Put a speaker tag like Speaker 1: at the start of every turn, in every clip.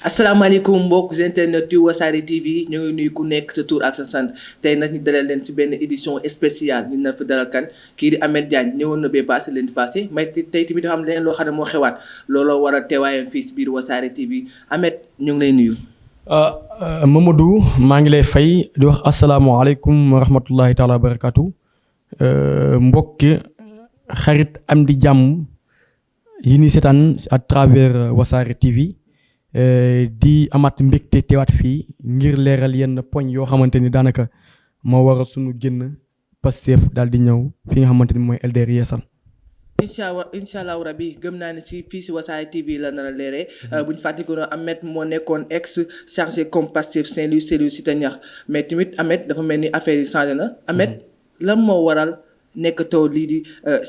Speaker 1: asalaamaaleykum mbokk internet yu Wassare TV ñu ngi nuyu ku nekk sa tur ak sa sant tey nag ñu dalal leen ci benn édition spéciale ñu nar fa dalal kan kii di Ameth Diagne ñëwoon na bee passé leen di passé mais tey tamit dafa am leneen loo xam ne moo xewaat looloo waral teewaayam fii si biir Wassare TV Ameth ñu ngi lay nuyu.
Speaker 2: Mamadou maa ngi lay fay di wax asalaamaaleykum wa rahmatullahi taala wa barakaatu mbokki xarit am di jàmm yi ni seetaan à travers Wassare TV. Di amaat mbégte teewaat fii ngir leeral yenn poñ yoo xamante ni daanaka moo waral suñu génn Pastef daal di ñëw fi nga xamante ni mooy LDR Yeesal.
Speaker 1: incha allah rabi gëm naa ne si fii si Wassare TV la nar a leeree bu ñu fàttaliku ne Ameth moo nekkoon ex chargé comme Pastef Saint-Louis cellule Cité Niakh mais tamit Ameth dafa mel ni affaire yi changé na. Ameth lan moo waral nekkatoo lii di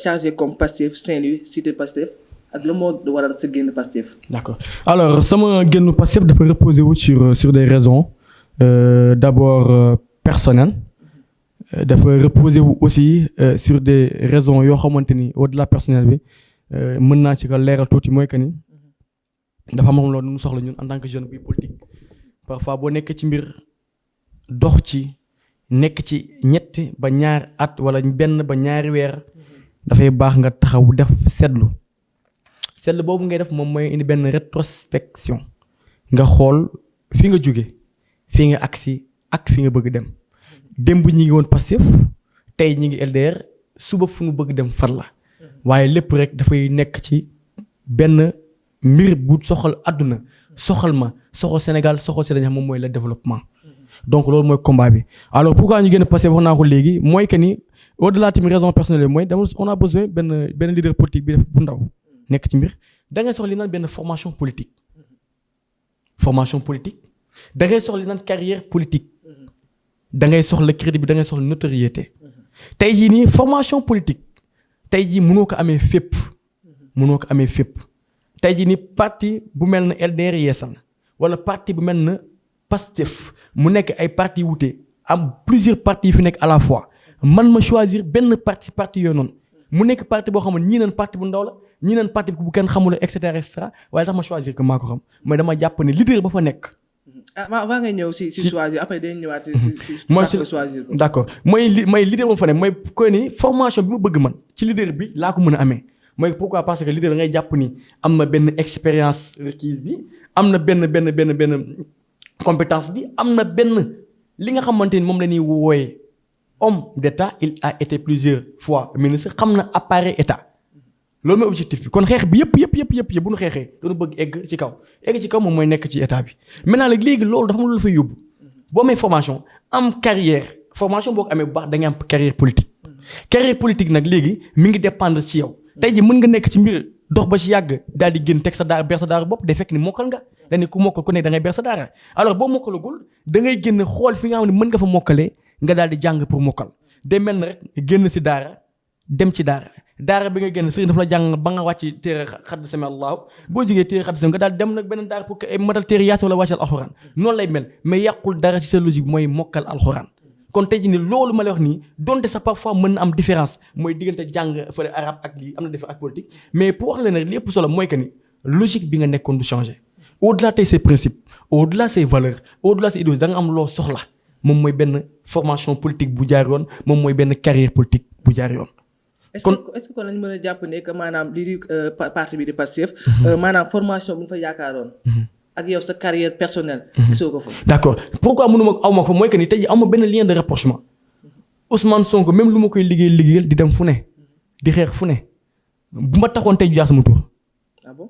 Speaker 1: chargé comme Pastef Saint-Louis Cité Pastef. ak la moo waral sa génn Pastef.
Speaker 2: D'accord alors sama génn Pastef dafa reposer wu sur des raisons d'abord personnelles dafa reposer wu aussi sur des raisons yoo xamante ni au-delà personnel bi mën naa ci ko leeral tuuti mooy que ni dafa am loolu nu soxla ñun en tant que jeune bi politique parfois boo nekkee ci mbir dox ci nekk ci ñetti ba ñaar at wala benn ba ñaari weer dafay baax nga taxaw def seetlu. seetlu boobu ngay def moom mooy indi benn rétrospection nga xool fi nga jóge fi nga agsi ak fi nga bëgg dem démb ñi ngi woon Pastef tey ñi ngi LDR suba fu ñu bëgg dem far la waaye lépp rek dafay nekk ci benn mbir bu soxal àdduna soxal ma soxal Sénégal soxal Sénégal moom mooy le développement donc loolu mooy combat bi. alors pourquoi ñu génn Pastef wax naa ko léegi mooy que ni au-delà tamit raison personnelle mooy dama on a besoin benn leader politique bi def bu ndaw. nekk ci mbir da ngay soxla li naan benn formation politique da ngay soxla li naan carrière politique da ngay soxla crédit bi da ngay soxla notoriété tey jii nii formation politique tey jii mënoo ko amee fépp tey jii nii parti bu mel na LDR Yeesal wala parti bu mel na Pastef mu nekk ay parti wute am plusieurs partis yu fi nekk à la fois man ma choisir benn parti yooyu noonu mu nekk parti boo xam ne ñii naan parti bu ndaw la ñii naan parti bu kenn xamul et cetera waaye tax ma choisir que maa ko xam mais dama jàpp ne leader ba fa nekk.
Speaker 1: maa ngay ñëw si choisir après dañuy ñëwaat si
Speaker 2: mooy
Speaker 1: choisir ko.
Speaker 2: d'accord mooy leader ba fa nekk mooy ko ni formation bi ma bëgg man ci leader bi laa ko mën a amee mooy pourquoi parce que leader da ngay jàpp ni am na benn expérience requise bi am na benn compétence bi am na benn li nga xamante ni moom la ñuy wooyee homme d'État il a été plusieurs fois ministre xam na appareil État. loolu mooy objectif bi kon xeex bi yëpp bu ñu xeexee dañu bëgg egg ci kaw moom mooy nekk ci état bi maintenant léegi loolu dafa am lu la fay yóbbu boo amee formation am carrière formation boo ko amee bu baax da ngay am carrière politique nag léegi mi ngi dépendre ci yow tey ji mën nga nekk ci mbir dox ba ci yàgg daal di génn teg sa daara ber sa daara bopp day fekk ni mokkal nga dañu ku mokkal ku nekk da ngay ber sa daara alors boo mokkalagul da ngay génn xool fi nga xam ne mën nga fa mokkalee nga daal di jàng pour mokkal day mel na rek génn ci daara dem ci daara bi nga génn sëriñ dafa la jàng ba nga wàcc téere xadd sami allahu boo jógee téere xadd sami nga daal dem nag beneen daara pour que matal téere yaasin wala wàccal alxuraan noonu lay mel mais yàqul dara ci sa logique mooy mokkal alxuraan kon tey jii ni loolu ma lay wax nii donte sax parfois mën na am différence mooy diggante jàng fële arabe ak lii am na différence ak politique mais pour wax leen rek li ëpp solo mooy que ni logique bi nga nekkoon du changer au-delà tey ses principes au-delà ses valeurs au-delà ses idéologies da nga am loo soxla moom mooy benn formation politique bu jaar yoon moom mooy benn carrière politique bu jaar yoon.
Speaker 1: est-ce que kon lañ mën a jàpp ne que maanaam lii di parti bi di Pastef maanaam formation bu nga fa yaakaaroon ak yow sa carrière personnelle gisoo ko fa.
Speaker 2: d'accord pourquoi aw ma fa mooy que ni tey jii aw ma benn lien de rapprochement Ousmane Sonko même lu ma koy liggéeyal di dem fu ne di xeex fu ne bu ma taxoon tey ju jaar sama tur.
Speaker 1: ah bon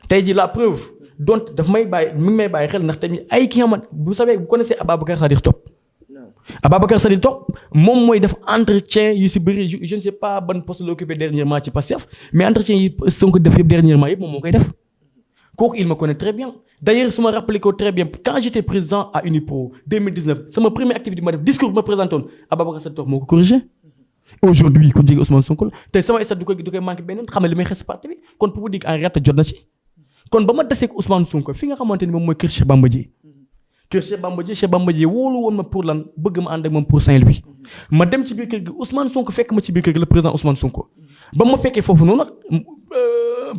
Speaker 2: tey jii la preuve donc daf may bàyyi mi ngi may bàyyi xel ndax tamit ay ki nga xamante bu savez vous connaissez Ababacar Sadikh Top. Ababacar Sadikh Top moom mooy def entretien yu si bëri je ne sais pas ban poste la occupé dernièrement ci Pastef mais entretien yi Sonko def yëpp dernièrement yëpp moom moo koy def kooku il me connaît très bien d'ailleurs su ma rappelé ko très bien quand j'étais président à Unipro 2019 sama première activité ma def discours bi ma présenté woon Ababacar Sadikh Top moo ko corrigé aujourd'hui ku jege Ousmane Sonko la te sama état du koy manqué benn xam ne li may xes parti bi kon pour vous dire en réalité jot na ci kon ba ma deseeg Ousmane Sonko fi nga xamante ni moom mooy kër Cheikh Bamba Dièye kër Cheikh Bamba Dièye wóolu woon ma pour lan bëgg ma ànd ak moom pour Saint-Louis ma dem ci biir kër gi Ousmane Sonko fekk ma ci biir kër gi le président Ousmane Sonko ba ma fekkee foofu noonu nag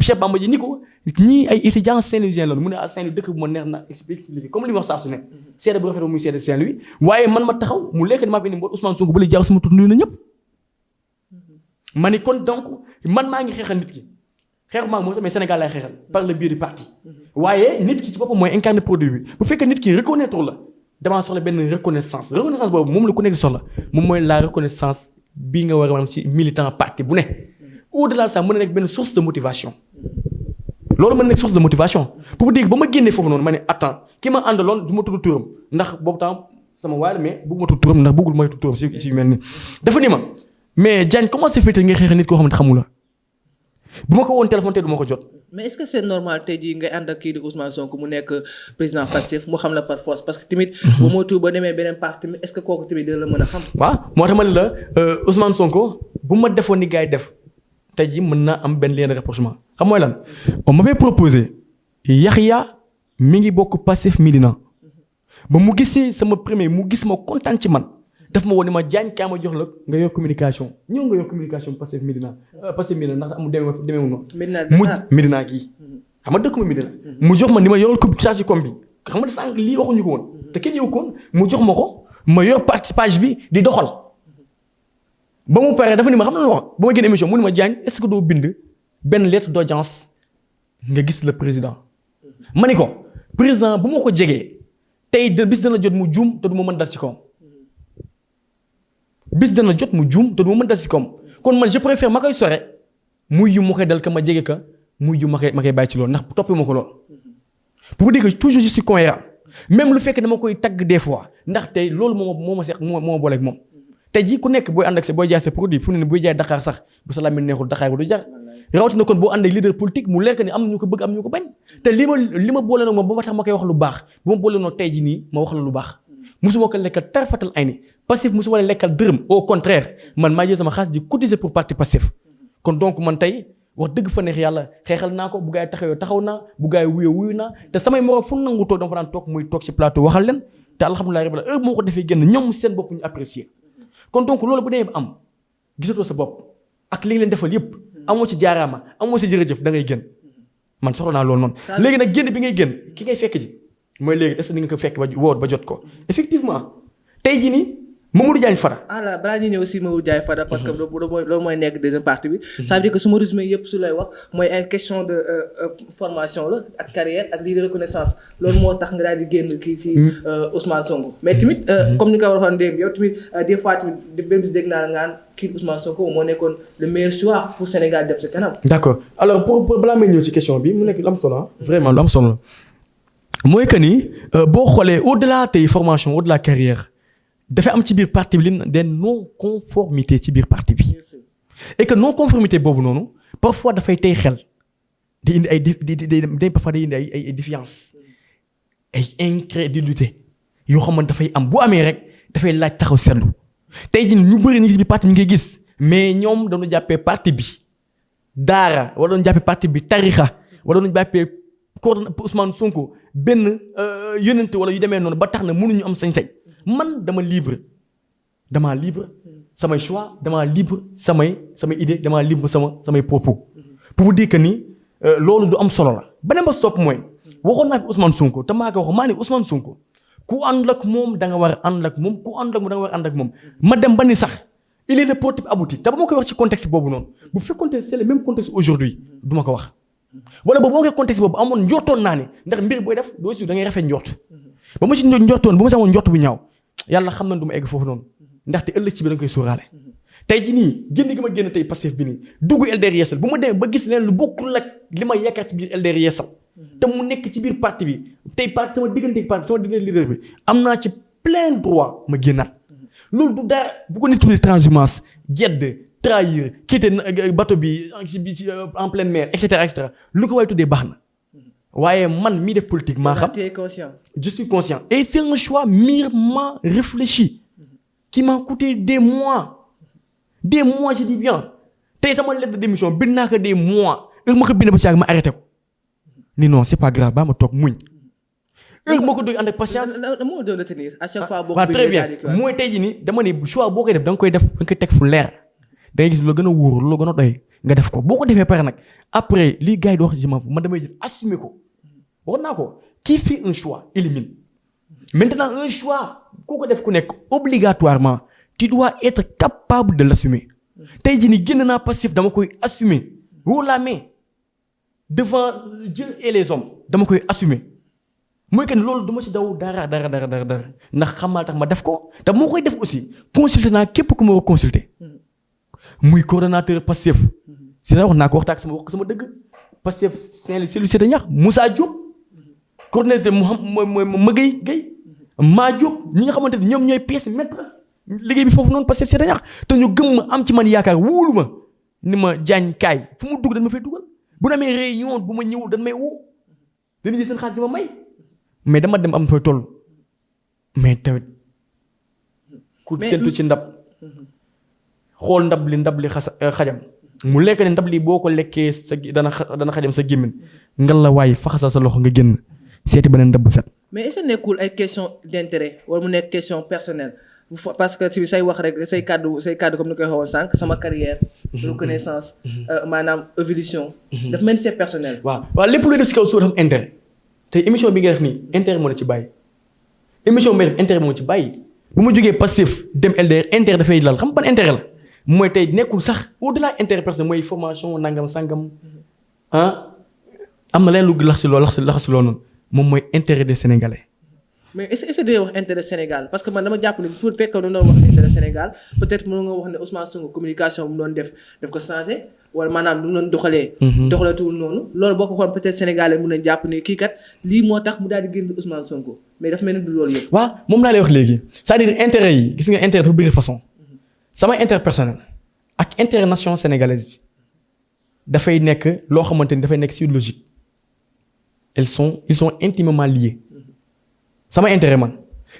Speaker 2: Cheikh Bamba ji ni ko ñii ay étudiants Saint-Louisien la mu ne à Saint-Louis dëkk bu ma neex na expliqué comme li ma wax saa su ne seede bu rafet muy seede Saint-Louis waaye man ma taxaw mu lekk ni maa fi indi mboot Ousmane Sonko ba léegi jaar sama tur nuyu na ñëpp ma ni kon donc man maa ngi xeexal nit ki xeexu maa moom sax mais Sénégal lay xeexal par le biais du parti waaye nit ki ci boppam mooy incarné produit bi bu fekkee nit ki reconnaître la damaa soxla benn reconnaissance boobu moom la ku nekk di soxla moom mooy la reconnaissance bii nga war a am ci militant parti bu ne au-delà de ça mën na nekk benn source de motivation loolu mën na nekk source de motivation pour dire ba ma génnee foofu noonu ma ne attends ki ma àndaloon du ma tudd turam ndax boobu temps sama waay mais bëgguma tudd turam ndax bëggul may tudd turam si yu mel ni dafa ni ma mais Diagne comment ça fait nga xeex nit koo xamante xamu la bu ma ko woon téléphone te du ma ko jot.
Speaker 1: mais est-ce que c'est normal tey jii ngay ànd ak kii di Ousmane Sonko mu nekk président Pastef mu xam la par force parce que tamit. bu moytuwul ba demee beneen parti tamit est-ce que kooku tamit dina la mën a xam.
Speaker 2: waaw moo tax ma ne la Ousmane Sonko bu ma defoon ni gars yi def tey jii mën naa am benn lien de rapprochement xam mooy lan on m'avait proposé Yaxya mi ngi bokk Pastef Médina ba mu gisee sama premier mu gis ma kontaan ci man. daf ma woon ni ma Diagne kaa ma jox la nga yor communication ñëw nga yor communication Pastef Médina ndax amul demeewul noonu. Médina gii xam nga dëkk ma Médina mu jox ma ni ma yoral chargé com bi xam nga sànq lii waxuñu ko woon te kenn yow koon mu jox ma ko ma yor participage bi di doxal ba mu paree dafa ni ma xam na lu wax ba ma génn émission mu ni ma Diagne est-ce que doo bind benn lettre d'audience nga gis le président ma ni ko président bu ma ko jegee tey bis dana jot mu juum te du ma mën dal ci kawam bis dana jot mu juum te du ma mën dal si koom kon man je préfère ma koy sore muy yu ma koy dal ka ma jege ka muy yu ma koy bàyyi ci loolu ndax toppee ma ko lool. pour dire que toujours je suis cohérent même lu fekk dama koy tagg des fois ndax tey loolu moo ma booleeg moom. tey jii ku nekk booy ànd ak sa booy jaay sa produit fu ne booy jaay Dakar sax bu sa làmmiñ neexul Dakar du jar rawatina kon boo ànd ak leader politique mu lekk ni am ñu ko bëgg am ñu ko bañ te li ma boole nag moom ba ma tax ma koy wax lu baax bu ma boole nag tey jii nii ma wax la lu baax. musuma ko lekkal tarfatal ay ni Pastef musuma lekkal dërëm au contraire man maa jël sama xaalis di cotiser pour parti Pastef kon donc man tey wax dëgg fa neex yàlla xeexal naa ko bu gaa yi taxaw naa bu gaa yi wuyu naa te samay morom fu nangu toog dama fa daan toog muy toog ci plateau waxal leen te alhamdulilah rabbil heure moo ko defee génn ñoom seen bopp ñu apprécier kon donc loolu bu demee ba am gisatoo sa bopp ak li nga leen defal yëpp amoo ci jaaraama amoo ci jërëjëf da ngay génn man soxla naa loolu noonu léegi nag génn bi ngay génn ki ngay fekk ji mooy léegi est-ce que ni nga ko fekk ba jot ko effectivement tey jii nii Mamadou Diagne Fada.
Speaker 1: voilà balaa ñuy ñëw si Mamadou Diagne Fada parce que loolu mooy nekk deuxième partie bi. ça veut dire que su ma résumé yëpp su lay wax mooy ay question de formation la ak carrière ak lii de reconnaissance loolu moo tax nga daal di génn kii si Ousmane Sonko. mais tamit comme ni ko waxoon démb yow tamit des fois tamit benn bis dégg naa la ngaan kii Ousmane Sonko moo nekkoon le meilleur choix pour Sénégal def sa kanam. d'accord alors pour balaa may ñëw ci question bi mu nekk lu am solo vraiment lu am solo mooy que ni boo xoolee au-delà tey formation au-delà carrière dafa am ci biir parti bi li des non conformité ci biir parti bi et que non conformité boobu noonu parfois dafay tey xel di indi ay parfois day indi ay défiance ay incrédulité yoo xam ne dafay am bu amee rek dafay laaj taxaw seetlu tey jii ñu bëri ñu gis bi parti bi ngay gis mais ñoom dañu jàppee parti bi daara wala dañu jàppee parti bi tarixa wala dañu jàppee coordonné Ousmane Sonko benn yónnante wala yu demee noonu ba tax na mënuñu am sañ-sañ man damaa libre samay choix damaa libre samay idée damaa libre samay propos pour vous dire que ni loolu du am solo la beneen ba stop mooy waxoon naa fi Ousmane Sonko te maa ko wax maa ne Ousmane Sonko ku ànd ak moom da nga war a ànd ak moom ku ànd ak moom da nga war a ànd ak moom ma dem ba ni sax il est le prototype abouti te ba ma koy wax ci contexte boobu noonu bu fekkoon c'est le même contexte aujourd'hui du ma ko wax wala boobu moo koy contexte boobu amoon njortoon naa ne ndax mbir booy def doo si da ngay rafet njort ba ma ci njortoon ba ma si amoon njort bu ñaaw yàlla xam na du ma egg foofu noonu ndaxte ëllëg ci bi da nga koy sóoraale tey ji nii génn gi ma génn tey Pastef bi nii dugg LDR Yeesal bu ma demee ba gis leen lu bokkul ak li ma yaakaar ci biir LDR Yeesal te mu nekk ci biir parti bi tey parti sama diggante parti sama diggante leader bi am naa ci plein droit ma génnaat loolu du dara bu ko nit tuddee transhumance gedd trahir quitter bateau bi en pleine mer et cetera lu ko waay tuddee baax na waaye man mii def politique maa xam je suis conscient et c'est un choix mûrement réfléchi qui m'a coûté des mois je dis bien tey sama lettre de démission bind naa ko des mois heure ma ko bind ba ci ma arrêté ko ni non c'est pas grave ba ma toog muñ heure moo ko doon ànd ak patience moo doon retenir à chaque fois.
Speaker 2: waaw très bien mooy tey jii nii dama ne choix boo koy def da nga koy teg fu leer da ngay gis lu la gën a wóor lu la gën a doy nga def ko boo ko defee pare nag après lii gars yi di wax je m'en fous man damay jël assumer ko wax naa ko qui fait un choix élimine maintenant un choix ku ko def ku nekk obligatoirement tu dois être capable de l'assumer tey jii nii génn naa Pastef dama koy assumer haut la main devant Dieu et les hommes dama koy assumer mooy que loolu dama ci daw dara ndax xamal tax ma def ko te moo koy def aussi consulter naa képp ku ma war consulter muy coordonnateur Pastef si la wax naa ko waxtaan ak sama dëgg Pastef Saint-Louis Cellou Cité Niakh Moussa Diop coordonnateur mooy Maguette Gueye maa Diop ñi nga xamante ne ñoom ñooy pièce maîtresse liggéey bi foofu noonu Pastef Cité Niakh te ñu gëm ma am ci man yaakaar wóolu ma ni ma jaañ kaay fu mu dugg dañ ma fay dugal bu demee réunion bu ma ñëwul dañ may woo dañuy jël seen xaalis di ma may mais dama dem am fay toll mais tamit ku seetu ci ndab xool ndab li xajam mu lekk ne ndab li boo ko lekkee sa dana xajam sa gémmiñ ngal la waaye faxasal sa loxo nga génn seeti beneen ndab bu set.
Speaker 1: mais est-ce que nekkul ay question d'intérêt wala mu nekk question personnelle parce que ci say wax rek say kàddu comme ni koy waxoon sànq sama carrière. reconnaissance maanaam évolution. dafa mel ni c'est personnel. waaw
Speaker 2: lépp luy def si kaw suuf dafa am intérêt te émission bi nga def nii intérêt moo la ci bàyyi émission bi nga def intérêt moo ci bàyyi bu ma jógee Pastef dem LDR intérêt dafay lal xam ban intérêt la mooy tey nekkul sax au-delà intérêt personnel mooy formation nangam sangam am na leen lu lax si loolu noonu moom mooy intérêt des Sénégalais.
Speaker 1: mais est-ce que day wax intérêt Sénégal parce que man dama jàpp ne fu fekkoon dañoo wax intérêt Sénégal peut-être mën nga wax ne Ousmane Sonko communication bu mu doon def ko changé wala maanaam lu mu doon doxalee. doxalatuwul noonu loolu boo ko xool peut-être Sénégalais mën nañ jàpp ne kii kat lii moo tax mu daal di génn Ousmane Sonko mais dafa mel ni du loolu yëpp.
Speaker 2: waaw moom laa lay wax léegi c'est-à-dire intérêt yi gis nga intérêt dafa bëri façon sama intérêt personnel ak intérêt nation sénégalaise bi dafay nekk loo xamante ni dafay nekk sur logique ils sont intimement liés. sama intérêt man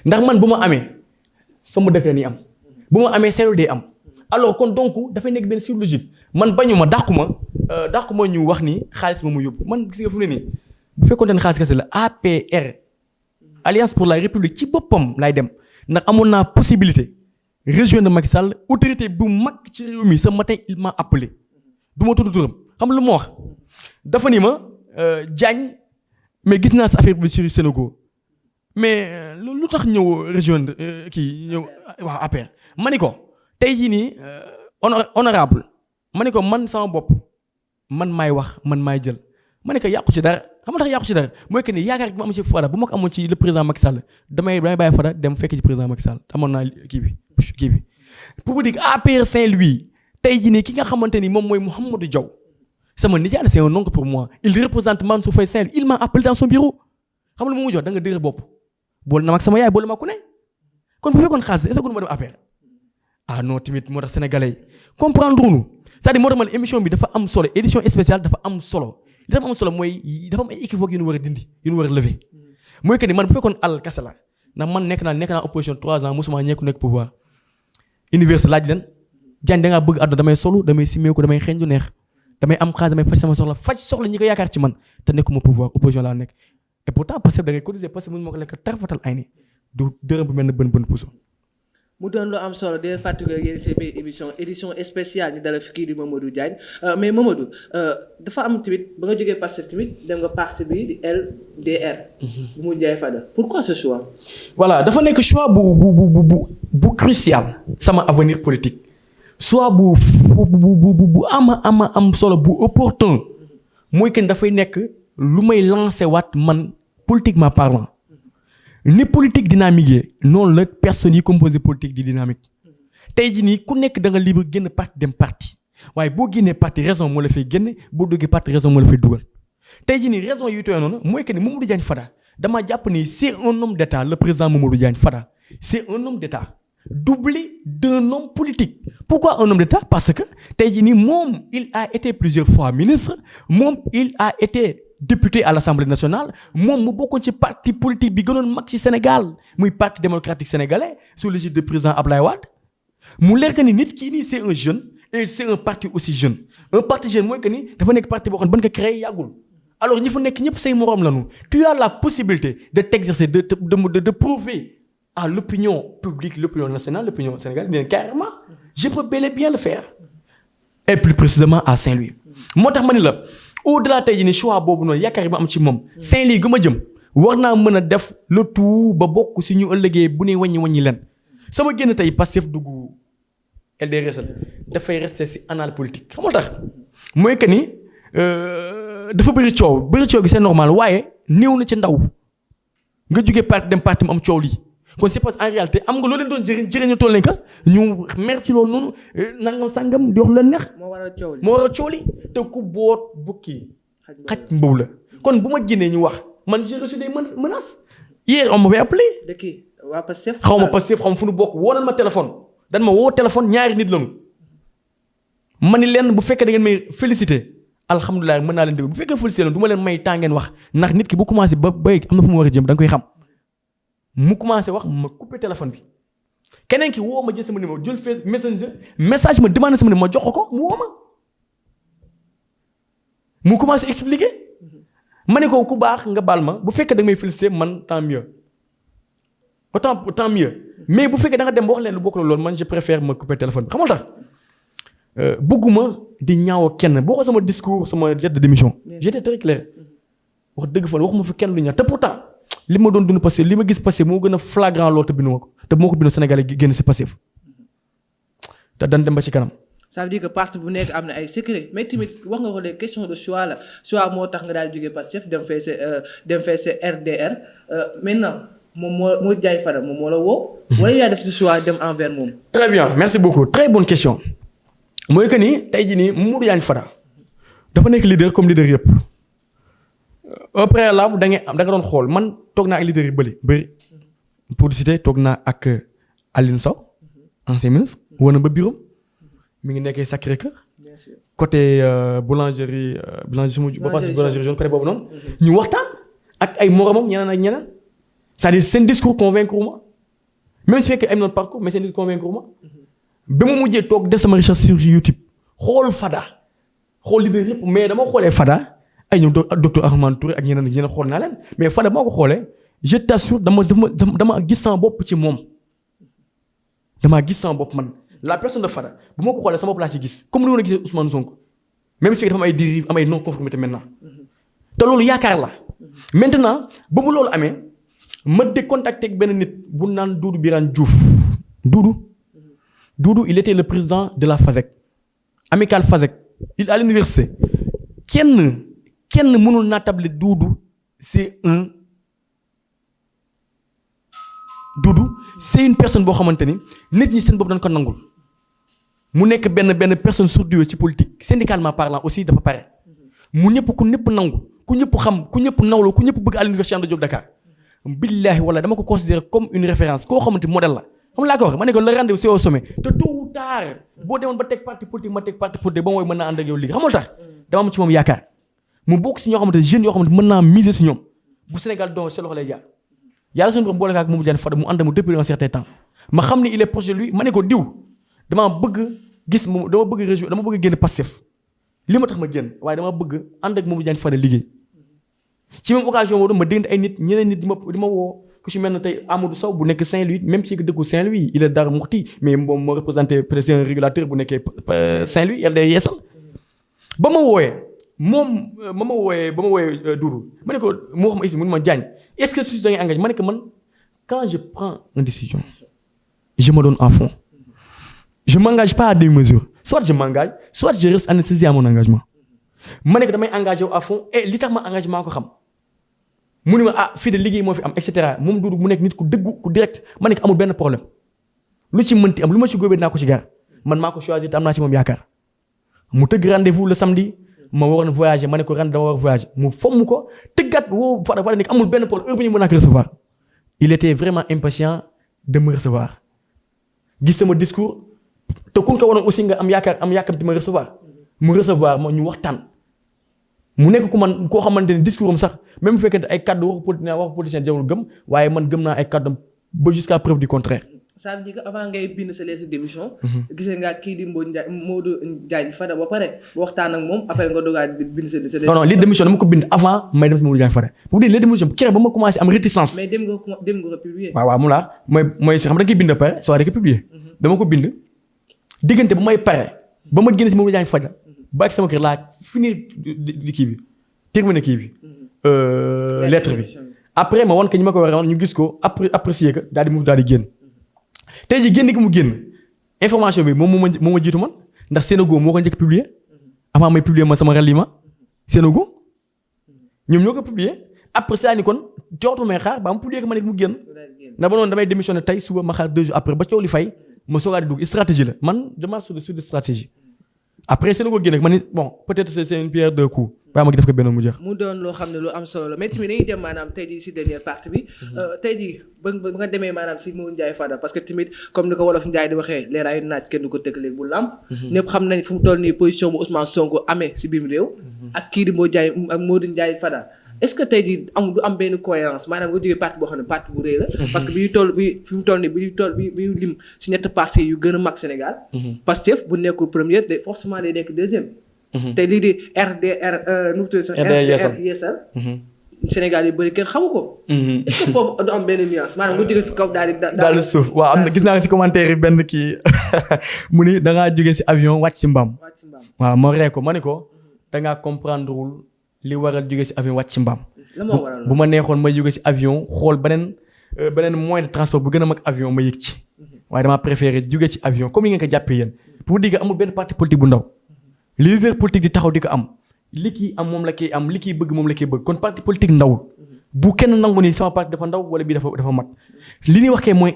Speaker 2: ndax man bu ma amee sama dëkk nii am bu ma amee Saint-Louis day am alors kon donc dafay nekk benn sur logique man bañu ma dàqu ma ñu wax ni xaalis ma mu yóbbu man gis nga fu ne nii bu fekkoon ne xaalis kese la APR Alliance pour la République ci boppam laay dem ndax amoon naa possibilité rejoindre Macky Sall autorité bu mag ci réew mi ce matin il m'a appelé du ma tudd turam xam lu ma wax dafa ni ma Diagne mais gis naa sa affaire bi sur Sénégal mais lu tax ñëw rejoindre ñëw waaw APR ma ni ko tey jii nii honorable ma ni ko man sama bopp man maay wax man maay jël ma ni ko yàqu ci dara xam nga tax yàqu ci dara mooy que ni yaakaar gi ma am ci Fada bu ma ko amoon ci le président Macky Sall damay bàyyi Fada dem fekk ci président Macky Sall amoon naa kii bi pour vous dire que APR Saint-Louis tey jii nii ki nga xamante ni moom mooy Mouhamadou Diaw sama nijaay la c'est un oncle pour moi il représente Mansour Faye Saint-Louis il m'a appelé dans son bureau xam nga lu mu jox da nga dëgër bopp boole na mag sama yaay boole ma ku ne kon bu fekkoon xaalis est-ce que ma dem APR non tamit moo tax sénégalais yi comprendre nu c'est-à-dire moo tax man émission bi dafa am solo édition spéciale dafa am solo li dafa am solo mooy dafa am ay équivoque yu ñu war a dindi yu ñu war a lever mooy que ni man bu fekkoon àll kese la ndax man nekk naa opposition 3 ans mosuma nekk pouvoir université laaj leen Diagne da ngaa bëgg àdduna damay solu damay simeeku damay xeeñ lu neex damay am xaalis damay faj soxla ñi ko yaakaar ci man te nekkuma pouvoir opposition laa nekk et pourtant parce que da ngay cotiser parce que mënu ma ko lekk tarfatal ay ni du dërëm bu mel ne bën puso
Speaker 1: mu doon lu am solo di leen fàttali ko yéen seen édition spéciale ñu dala fi kii di Mamadou Diagne mais Mamadou dafa am tamit ba nga jógee Pastef tamit dem nga parti bi di LDR. bu mu Ndiaye Fada pourquoi ce choix.
Speaker 2: voilà dafa nekk choix bu crucial sama avenir politique soit bu am solo bu opportun mooy que dafay nekk lu may lancer waat man politiquement parlant. ni politique dynamique yi noonu la personnes yi composé politique di dynamique tey jii nii ku nekk da nga libre génn parti dem parti waaye boo génnee parti raison moo la fay génne boo duggee parti raison moo la fay dugal tey jii nii raison yu tooy noonu mooy que ni Mamadou Diagne Fada dama jàpp ni c'est un homme d'état le président Mamadou Diagne Fada c'est un homme d'état doublé d'un homme politique pourquoi un homme d'état parce que tey jii nii moom il a été plusieurs fois ministre moom il a été député à l'Assemblée nationale moom mu bokkoon ci parti politique bi gënoon mag ci Sénégal muy parti démocratique sénégalais sous l'égide du président Ablaye Wade mu leer que ni nit kii nii c'est un jeune et c'est un parti aussi jeune un parti jeune mooy que ni dafa nekk parti boo xam ne ban ko créé yàggul alors ñi fa nekk ñëpp say moroom lañu tu as la possibilité de t'exercer de prouver à l'opinion publique l'opinion nationale l'opinion sénégalaise bien carrément je peux bel et bien le faire et plus précisément à Saint-Louis. moo tax ma ni la au-delà tey jii ni choix boobu noonu yaakaar yi ma am ci moom Saint-Louis gu ma jëm war naa mën a def le tout ba bokk si ñu ëllëgee bu ñuy wàññi leen sama génn tey Pastef dugg LDRS dafay rester si annales politique xam nga tax mooy que ni dafa bëri coow gi c'est normal waaye néew na ci ndaw nga jógee parti dem parti mu am coow lii kon c'est parce que en réalité am nga loo leen doon jëriñu toll nañ ka ñu mer ci loolu noonu nangam sangam di wax lu leen neex. moo waral coow li te ku boot bukki xaj mbaw la kon bu ma génnee ñu wax man j'ai reçu des menaces hier on m'avait appelé. de qui waa Pastef. xaw ma Pastef xaw ma fu nu bokk woo nañ ma téléphone dan ma woo téléphone ñaari nit lañu ma ni leen bu fekkee da ngeen may féliciter alhamdulilah mën naa leen déglu bu fekkee féliciter leen du ma leen may temps ngeen wax ndax nit ki bu commencé ba am na fu mu war a jëm da nga koy xam. mu commencé wax ma coupé téléphone bi keneen ki woo ma jël sama numéro jël fee message ma demandé sama numéro ma jox ko mu woo ma mu commencé expliquer ma ne ko ku baax nga baal ma bu fekkee da nga may féliciter man tant mieux tant mieux mais bu fekkee da nga dem ba wax leen lu bokk la loolu man je préfère ma coupé téléphone bi xam nga tax bëgguma di ñaaw kenn boo ko sama discours sama jet de démission j'étais très clair wax dëgg fa waxuma fi kenn lu ñaaw te pourtant li ma doon dund Pastef li ma gis Pastef moo gën a flagrant loolu te bindu ma ko te moo ko bindu Sénégalais génn si Pastef te dan dem ba ci kanam.
Speaker 1: ça veut dire que parti bu nekk am na ay secret mais tamit wax nga ko les questions de choix la choix moo tax nga daal di jógee Pastef dem fee sa RDR maintenant moom moo jaay Fada moom moo la woo. wala yaa def si choix dem envers moom.
Speaker 2: très bien merci beaucoup très bonne question mooy que ni tey jii nii Mamadou Diagne Fada dafa nekk leader comme leader yëpp. au préalable da nga doon xool man toog naa ak leader yu bëri pour citer toog naa ak Aline Sow ancien ministre woon na ba bureau mi ngi nekkee Sacré-Cœur côté boulangerie jaune côté boobu noonu ñu waxtaan ak ay moromam ñeneen ak ñeneen c'est-à-dire seen discours convaincre ma même su fekkee am na parcours mais seen discours convaincre ma ba mu mujjee toog def sama recherche sur YouTube xool Fada xool leader yëpp mais dama xoolee Fada ay ñoom docteur Armand Touré ak ñeneen xool naa leen mais Fada moo ko xoolee je t'assure dama gis sama bopp ci moom damaa gis sama bopp man la personne de Fada bu ma ko xoolee sama bopp laa ci gis comme ni ma gisee Ousmane Sonko même si dafa am ay dérives am ay non conformité maintenant te loolu yaakaar la maintenant ba mu loolu amee ma décontacté ak benn nit bu naan Doudou Birane Diouf Doudou il était le président de la FASEC amicale FASEC il à l'université kenn mënul naatable Doudou c'est une personne boo xamante ni nit ñi seen bopp dañ ko nangul mu nekk benn personne sourde ci politique syndicalement parlant aussi dafa pare mu ku ñëpp nangu ku ñëpp xam ku ñëpp nawlu ku ñëpp bëgg à l'université Cheikh Anta Diop Dakar billaahi wala dama ko considérer comme une référence koo xamante modèle la xam laa ko wax ma ne ko le rendez-vous c'est au sommet te tôt ou tard boo demoon ba teg parti politique ma teg parti politique ba mooy mën naa ànd ak yow liggéey xamul tax dama am ci moom yaakaar mu bokk si ñoo xamante jeunes yoo xamante mën naa miser si ñoom bu Sénégal doon sa loxo lay jaar yàlla suñu borom boole ak Mamadou Diagne Fada mu ànd mu depuis un certain temps ma xam ni il est proche de lui ma ne ko diw dama bëgg génn Pastef li ma tax ma génn waaye dama bëgg ànd ak Mamadou Diagne Fada liggéey ci même occasion boobu ma dégg ay nit ñeneen nit di ma woo ku ci mel ne tey Amadou Sow bu nekk Saint-Louis même si dëkku Saint-Louis il est Darou Mouhty mais moom moo représenté peut-être un régulateur bu nekkee Saint-Louis LD Yeesal ba ma wooyee Doudou ma ne ko moo xam mu ne ma Diagne est-ce que si da ngay engagé ma ne ko man quand je prends une décision je me donne à fond je m'engage pas à des mesures soit je m'engage soit je reste anesthésié à mon engagement ma ne ko damay engagé wu à fond et li tax ma engagement ko xam mu ne ma fii de liggéey moo fi am et cetera moom Doudou mu nekk nit ku dëggu ku direct ma ne ko amul benn problème lu ci mënti am lu ma ci góobee naa ko ci gaar man maa ko choisir te am naa ci moom yaakaar mu tëgg rendez-vous le samedi ma waroon voyager ma ne ko ren dama war voyager mu fomm ko tëggat woo Fada nekk amul benn problème heure bi ñu mën naa ko recevoir il était vraiment impatient de me recevoir gis sama discours te ku ko waroon aussi nga am yaakamti ma recevoir mu recevoir ma ñu waxtaan mu nekk ku man koo xamante ne discours am sax même bu fekkente ay kaddu waxu politicien jarul gëm waaye man gëm naa ay kaddu ba jusqu'à preuve du contraire.
Speaker 1: ça veut dire que avant ngay bind sa lettre de démission. gisee nga kii di Mamadou Diagne Fada ba pare ba waxtaan ak moom après nga dogaat di bind sa lettre.
Speaker 2: non lettre de démission dama ko bind avant may dem si Mamadou Diagne Fada pour dire lettre de démission keroog ba ma commencé am réticence.
Speaker 1: mais dem nga ko publier.
Speaker 2: waaw mu laa mooy si xam da nga koy bind pare soo da nga koy publier. dama ko bind diggante bu may pare ba ma génn si Mamadou Diagne Fada ba ak sama kër laa finir di kii bi terminer kii bi lettre bi après ma wan ko ñi ma ko war a ñu gis ko apprécier ko daal di génn tey ji génn gi mu génn information bi moom moo ma jiitu man ndax Sénégal moo ko njëkk publier avant may publier ma sama ralliement Sénégal ñoom ñoo ko publier après saa ni kon jootu may xaar ba mu publier ko ma nit mu génn ndax ba noonu damay démissionner tey suba ma xaar 2 jours après ba coow li fay ma soogaa di dugg stratégie la man je marche sur de stratégie après Sénégal génn ma ni bon peut-être c'est une pierre deux coups baa ma def ko benn mu jeex.
Speaker 1: mu doon loo xam ne lu am solo la mais tamit dañuy dem maanaam tey jii si dernière partie bi. tey jii ba nga demee maanaam si Mamadou Ndiaye Fada parce que tamit comme ni ko wolof Ndiaye di waxee leeraayu naaj kenn du ko tëkkalee bu làmb. ñëpp xam nañ fu mu toll nii position bu Ousmane Sonko amee si biir réew. ak kii di Mamadou Ndiaye Fada. est-ce que tey jii du am benn cohérence maanaam nga jógee parti boo xam ne parti bu rëy la. parce que fi mu toll nii bi ñu lim si ñetti parti yu gën a mag Sénégal. Pastef bu nekkul première day forcément day nekk deuxième. te lii di RDR nu mu tudd sax. RDR Yeesal. Sénégal yu bëri kenn xamu ko. est-ce que foofu du am benn nuance maanaam nga jógee fi kaw daal di
Speaker 2: suuf waaw am na gis naa si commentaire yi benn kii mu ni da ngaa jógee si avion wàcc si mbaam. waaw ma ree ko ma ne ko da ngaa comprendre wul li waral jóge ci avion wàcc ci mbaam. bu ma neexoon ma jóge ci avion xool beneen moyen de transport bu gën a mag avion ma yëg ci. waaye damaa préféré jóge ci avion comme ni ngeen ko jàppee yéen. pour dire amul benn parti politique bu ndaw. li leader politique di taxaw di ko am li kii am moom la kii am li kii bëgg moom la kii bëgg kon parti politique ndawul. bu kenn nangu ni sama parti dafa ndaw wala bii dafa mag. li ñuy wax kay mooy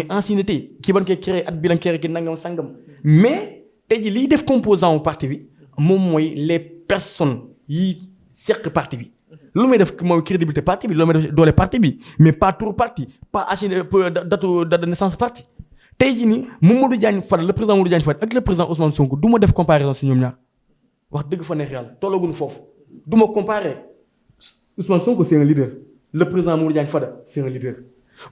Speaker 2: ancienneté kii ban koy créé at bi lañ créé ki nangam sangam mais tey jii liy def composant wu parti bi moom mooy les personnes yi seq parti bi loolu may def mooy crédibilité parti bi loolu may def doole parti bi mais pas tour parti pas date de naissance parti tey jii nii Mamadou Diagne Fada le président Mamadou Diagne Fada ak le président Ousmane Sonko du ma def comparaison si ñoom ñaar wax dëgg fa neex yàlla tollaguñu foofu du ma comparer Ousmane Sonko c'est un leader le président Mamadou Diagne Fada c'est un leader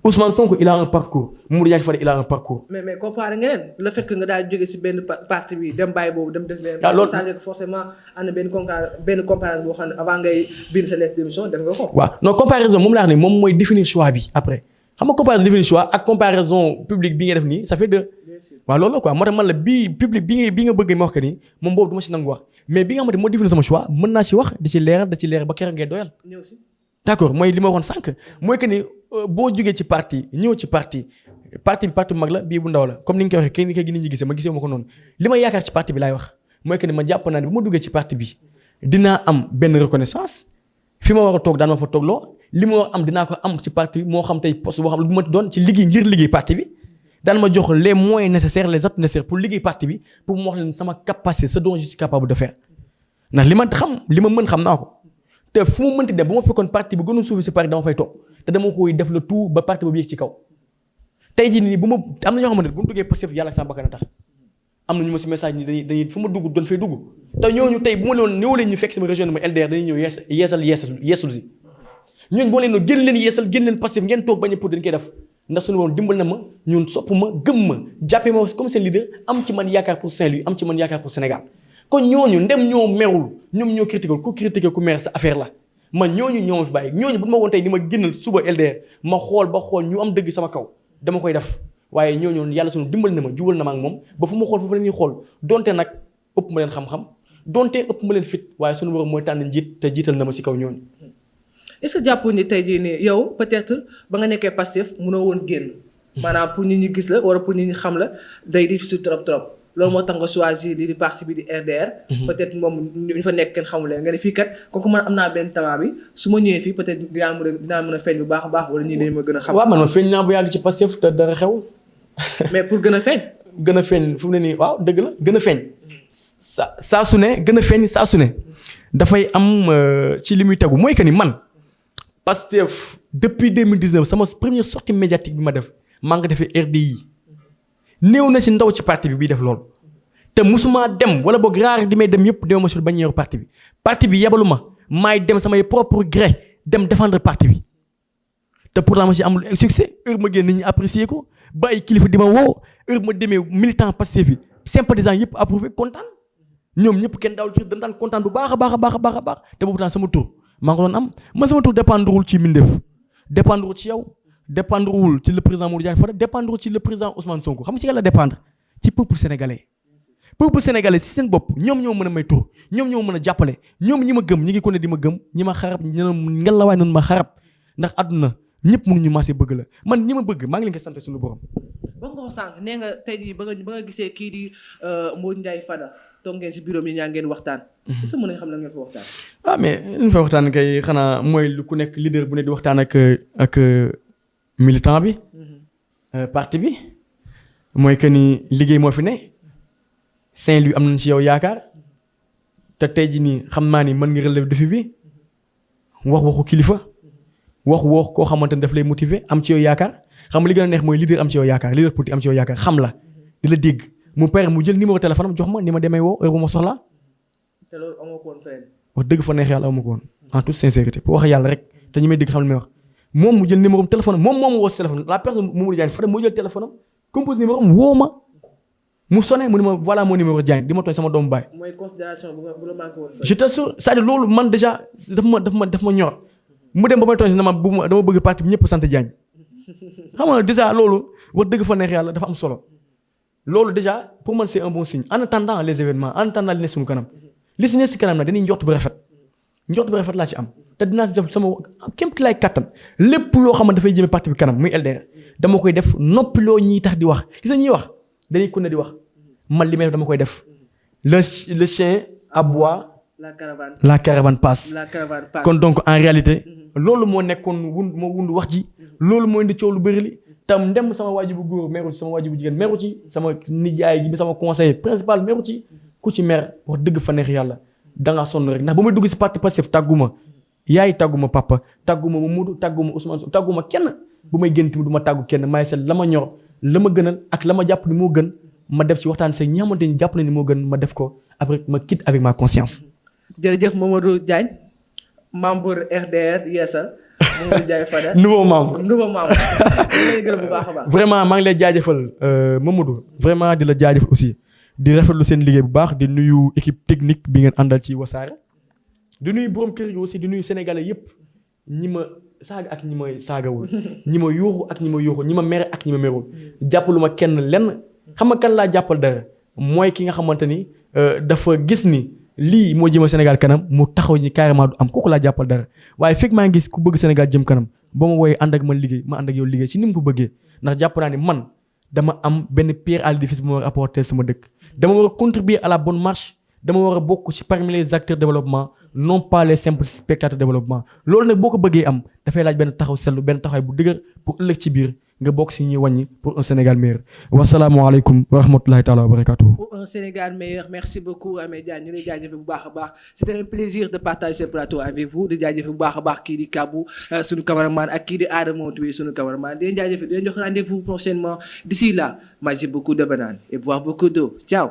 Speaker 2: Ousmane Sonko il a un parcours Mamadou Diagne Fada il a un parcours. mais
Speaker 1: comparé nga leen le fait que nga daal jóge si benn parti bi dem bàyyi boobu dem def benn.
Speaker 2: loolu
Speaker 1: ça veut dire que forcément am na benn comparaison boo xam ne avant ngay bind sa lettre d'émission def nga ko.
Speaker 2: waaw non comparaison moom laa wax ni moom mooy définir choix bi après xam nga comparaison définir choix ak comparaison publique bi nga def nii ça fait deux. waaw loolu la quoi moo tax man la bii public bi nga bëgg ma wax que ni moom boobu du ma si nangu wax mais bi nga xamante moo définir sama choix mën naa si wax da ci leeral ba keroog ngay doyal. d'accord mooy li ma waxoon sànq mooy que ni boo jógee ci parti ñëw ci parti bu mag la bii bu ndaw la comme ni nga koy waxee kenn ni nit ñi gisee ma gisee ma ko noonu li ma yaakaar ci parti bi laay wax mooy que ni ma jàpp naa ne bu ma duggee ci parti bi dinaa am benn reconnaissance fi ma war a toog daan ma fa toogloo li ma war a am dinaa ko am ci parti bi moo xam tey poste boo xam lu ma doon ci liggéey ngir liggéey parti bi daan ma jox les moyens nécessaires les atouts nécessaires pour liggéey parti bi pour mu wax leen sama capacité ce dont je suis capable de faire ndax li ma mën xam naa ko te fu mu mënti dem bu ma fekkoon parti bi gënoon suufi si parti dama fay toog te dama koy def le tout ba parti boobu yéeg ci kaw tey jii nii bu ma am na ñoo xamante ne bu mu duggee Pastef yàlla ak sama bakkan a tax am na ñu ma si message ni dañuy fu ma dugg doon fay dugg te ñooñu tey bu ma leen ñëw leen ñu fekk sama région ma LDR dañuy ñëw yeesul si ñooñu boo leen génn leen yeesal génn leen Pastef ngeen toog bañ a pour dañ koy def ndax suñu woon dimbal na ma ñun sopp ma gëm ma jàppee ma comme seen leader am ci man yaakaar pour Saint-Louis am ci man yaakaar pour Sénégal kon ñooñu ndem ñoo merul ñoom ñoo critiqué ku critiqué ku mer sa affaire la man ñooñu ñoo ma fi bàyyi ñooñu bu ma woon tey ni ma génnal suba LDR ma xool ba xool ñu am dëgg sama kaw dama koy def waaye ñooñu yàlla sunu dimbal na ma jubal na ma ak moom ba fu ma xool foofu la ñuy xool donte nag ëpp ma leen xam-xam donte ëpp ma leen fit waaye sunu borom mooy tànn njiit te jiital na ma si kaw ñooñu.
Speaker 1: est-ce que jàpp ni tey jii nii yow peut-être ba nga nekkee Pastef mënoo woon génn. maanaam pour nit ñi gis la wala pour nit ñi xam la day difficile trop. loolu moo tax nga choisir lii di parti bi di RDR. peut-être moom ñu fa nekk kenn xamul leen nga ne fii kat kooku man am naa benn talent bi su ma ñëwee fii peut-être dinaa mën a feeñ bu baax a baax wala ñii dañu ma gën a xam.
Speaker 2: waaw man feeñ naa bu yàgg ci Pastef te dara xew.
Speaker 1: mais pour gën a feeñ.
Speaker 2: gën a feeñ fu mu ne nii waaw dëgg la gën a feeñ. saa su ne gën a feeñ saa su ne dafay am ci li muy tegu mooy que ni man Pastef depuis 2019 sama première sortie médiatique bi ma def maa ngi defee RDI. néew na si ndaw ci parti bi def loolu te musuma dem wala boog raar di may dem yëpp dew ma sur bannière parti bi yebalu ma maay dem samay propre gré dem défendre parti bi te pourtant ma si amul succès heure ma génn nit ñi apprécier ko ba ay kilifa di ma woo heure ma demee militant Pastef bi sympathisant yëpp approuvé kontaan ñoom ñëpp kenn daawul ci dañ daan kontaan bu baax a baax te boobu temps sama tur maa ngi doon am man sama tur dépendrewul ci mbindeef dépendrewul ci yow dépendrewul ci le président Mamadou Diagne Fada dépendrewul ci le président Ousmane Sonko xam nga ci yàlla dépendre ci peuple sénégalais peuple sénégalais si seen bopp ñoom ñoo mën a may tur ñoom ñoo mën a jàppale ñoom ñi ma gëm ñi ngi ko ne di ma gëm ñi ma xarab ngel la waay noonu ma xarab ndax àdduna ñëpp mënuñu maase bëgg la man ñi ma bëgg maa ngi leen koy sant suñu borom.
Speaker 1: ba nga ko sànq nee nga tey jii ba nga gisee kii di Mbodj Ndiaye Fada toog ngeen si bureau yi ñaa ngeen waxtaan. est-ce que mën nañu xam la ngeen fa waxtaan.
Speaker 2: mais li ñu fa waxtaan kay xanaa mooy lu ku nekk leader bu ne di waxtaan ak militant bi. parti bi mooy que ni liggéey moo fi ne Saint-Louis am nañ ci yow yaakaar te tey jii nii xam naa ni mën nga relever défi bi waxu kilifa wax koo xamante ni daf lay motiver am ci yow yaakaar xam nga li gën a neex mooy leader am ci yow yaakaar leader politique am ci yow yaakaar xam la di la dégg mu pare mu jël numéro téléphone am jox ma ni ma demee woo heure bu ma soxlaa.
Speaker 1: te loolu amoo ko woon feneen.
Speaker 2: wax dëgg fa neex yàlla amoo ko woon en toute sincérité pour wax yàlla rek te ñi may dégg xam li may wax moom mu jël numéro téléphone am moom woo si téléphone la personne Mamadou Diagne Fada moo jël téléphone am compose numéro am woo ma mu sonné mu ne ma voilà mon numéro Diagne di ma tooñ sama doomu baay.
Speaker 1: mooy considération bu la manqué woon.
Speaker 2: je t'assure c'est-à-dire loolu man déjà daf ma ñor mu dem ba may tooñ si dama bëgg parti bi ñëpp sant Diagne xam nga déjà loolu wax dëgg fa neex yàlla dafa am solo loolu déjà pour man c'est un bon signe en attendant les événements en attendant li ne suñu kanam li si ne si kanam nag dañuy njort bu rafet laa ci am te dinaa si def sama kéem lay kattan lépp loo xam ne dafay jëme parti bi kanam muy LDR dama koy def noppiloo ñiy tax di wax gis nga ñiy wax dañuy ko ne di wax man li may def dama koy def le chien aboie la caravane passe kon donc en réalité loolu moo nekkoon moo wund wax ji loolu moo indi coow lu bëri li tam ndem sama waajur bu góor meru ci sama waajur bu jigéen meru ci sama nijaay gi bi sama conseiller principal meru ci ku ci mer wax dëgg fa neex yàlla dangaa sonn rek ndax ba may dugg si parti Pastef tàgguma yaay tàgguma papa tàgguma Mamadou tàgguma Ousmane tàgguma kenn bu may génn tamit du ma tàggu kenn maay seet la ma ñor la ma gënal ak la ma jàpp ni moo gën ma def ci waxtaan see ñi xamante ni jàpp na ni moo gën ma def ko après ma quitte avec ma conscience.
Speaker 1: jërëjëf Mamadou Diagne membre RDR Yeesal. Mamadou Ndiaye Fada
Speaker 2: nouveau membre.
Speaker 1: bu baax a baax.
Speaker 2: vraiment maa ngi lay jaajëfal Mamadou vraiment di la jaajëfal aussi di rafetlu seen liggéey bu baax di nuyu équipe technique bi ngeen àndal ci Wassare di nuyu borom kër gi aussi di nuyu sénégalais yëpp ñi ma saaga ak ñi may saagawul ñi ma yuuxu ak ñi ma yuuxu ñi ma mere ak ñi ma merul jàppalu ma kenn lenn xam nga kan laa jàppal dara mooy ki nga xamante ni dafa gis ni lii moo jëma Sénégal kanam mu taxaw ñi carrément du am kooku laa jàppal dara waaye fekk maa ngi gis ku bëgg Sénégal jëm kanam ba ma wooyee ànd ak man liggéey ma ànd ak yow liggéey ci ni mu ko bëggee ndax jàpp naa ni man dama am benn pierre à l'édifice bu ma war a apporter sama dëkk dama war a contribuer à la bonne marche dama war a bokk ci parmi les acteurs de développement non pas les simples spectateurs de développement loolu nag boo ko bëggee am dafay laaj benn taxaw seetlu benn taxawaay bu dëgër pour ëllëg ci biir nga bokk si ñuy wàññi pour un Sénégal meilleur wasalaamualeykum wa rahmatulahi taala wa barakatuhu.
Speaker 1: Pour un Sénégal meilleur merci beaucoup Ameth Diagne ñu lay jaajëfee bu baax a baax c'était un plaisir de partager ce plateau avec vous di jaajëfee bu baax a baax kii di Kabou suñu cameraman ak kii di Adama Touré suñu cameraman di leen jaajëfee di leen jox rendez-vous prochainement d'ici là mangez beaucoup de bananes et boire beaucoup d'eau ciao.